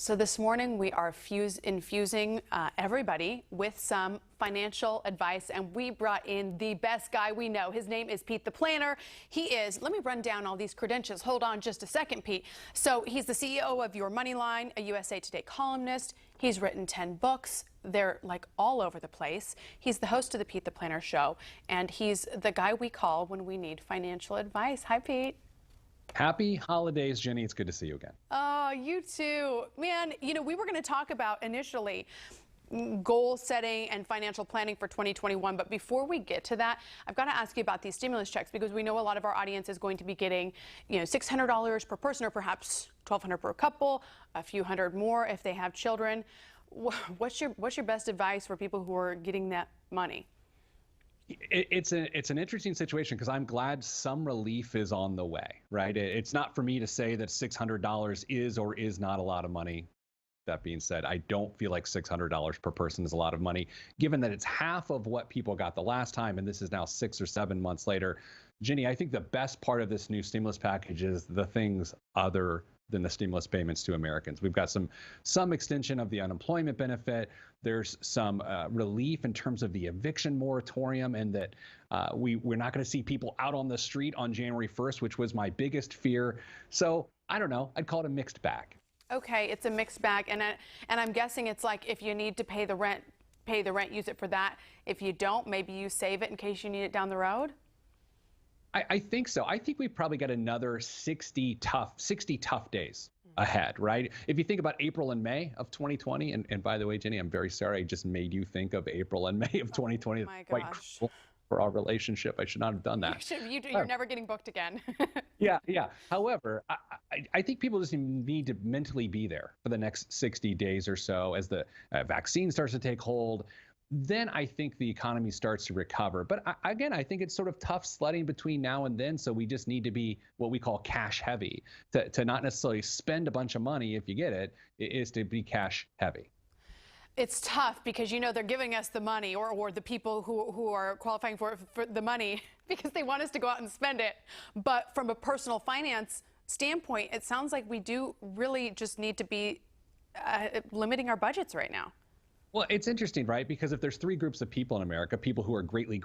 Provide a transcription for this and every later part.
So this morning we are infusing everybody with some financial advice, and we brought in the best guy we know. His name is Pete the Planner. Let me run down all these credentials. Hold on just a second, Pete. So he's the CEO of Your Moneyline, a USA Today columnist. He's written 10 books. They're like all over the place. He's the host of the Pete the Planner Show, and he's the guy we call when we need financial advice. Hi, Pete. Happy holidays, Jenny. It's good to see you again. Oh, you too. Man, we were going to talk about initially goal setting and financial planning for 2021. But before we get to that, I've got to ask you about these stimulus checks, because we know a lot of our audience is going to be getting, $600 per person, or perhaps $1,200 per couple, a few hundred more if they have children. What's your best advice for people who are getting that money? It's an interesting situation, because I'm glad some relief is on the way, right? It's not for me to say that $600 is or is not a lot of money. That being said, I don't feel like $600 per person is a lot of money, given that it's half of what people got the last time, and this is now 6 or 7 months later. Jenny, I think the best part of this new stimulus package is the things other than the stimulus payments to Americans. We've got some extension of the unemployment benefit. There's some relief in terms of the eviction moratorium, and that we're not going to see people out on the street on January 1st, which was my biggest fear. So I don't know. I'd call it a mixed bag. Okay, it's a mixed bag, and I'm guessing it's like, if you need to pay the rent, use it for that. If you don't, maybe you save it in case you need it down the road. I think so. I think we've probably got another 60 tough days ahead, right? If you think about April and May of 2020, and by the way, Jenny, I'm very sorry I just made you think of April and May of 2020. Oh my quite gosh. cruel for our relationship. I should not have done that. You're never getting booked again. Yeah. However, I think people just need to mentally be there for the next 60 days or so as the vaccine starts to take hold. Then I think the economy starts to recover. But again, I think it's sort of tough sledding between now and then. So we just need to be what we call cash heavy, to not necessarily spend a bunch of money if you get it, is to be cash heavy. It's tough because, they're giving us the money, or the people who are qualifying for the money, because they want us to go out and spend it. But from a personal finance standpoint, it sounds like we do really just need to be limiting our budgets right now. Well, it's interesting, right? Because if there's 3 groups of people in America, people who are greatly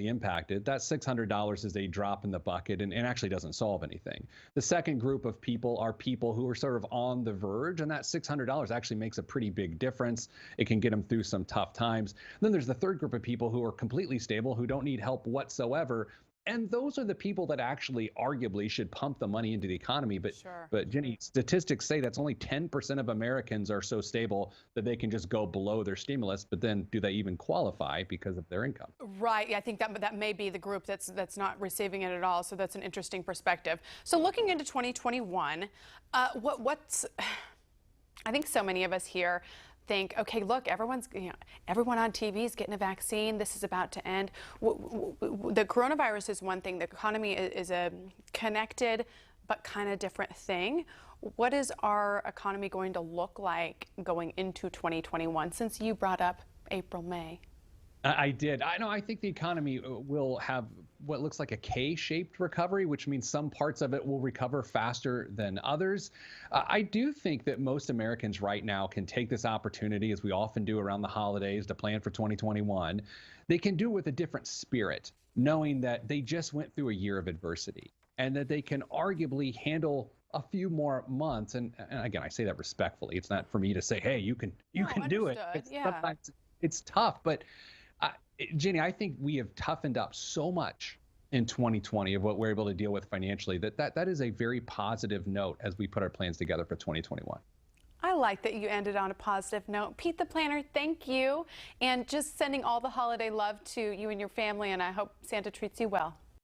impacted, that $600 is a drop in the bucket and actually doesn't solve anything. The second group of people are people who are sort of on the verge, and that $600 actually makes a pretty big difference. It can get them through some tough times. Then there's the third group of people who are completely stable, who don't need help whatsoever. And those are the people that actually arguably should pump the money into the economy. But Sure. But Jenny, statistics say that's only 10% of Americans are so stable that they can just go below their stimulus. But then do they even qualify because of their income? Right. Yeah, I think that may be the group that's not receiving it at all. So that's an interesting perspective. So looking into 2021, I think so many of us here think, okay, look, everyone on TV is getting a vaccine. This is about to end. The coronavirus is one thing. The economy is a connected but kind of different thing. What is our economy going to look like going into 2021, since you brought up April, May? I did. I think the economy will have what looks like a K-shaped recovery, which means some parts of it will recover faster than others. I do think that most Americans right now can take this opportunity, as we often do around the holidays, to plan for 2021. They can do it with a different spirit, knowing that they just went through a year of adversity, and that they can arguably handle a few more months. And again, I say that respectfully. It's not for me to say, hey, you can do it. Sometimes it's tough, but Jenny, I think we have toughened up so much in 2020 of what we're able to deal with financially that is a very positive note as we put our plans together for 2021. I like that you ended on a positive note. Pete the Planner, thank you. And just sending all the holiday love to you and your family, and I hope Santa treats you well.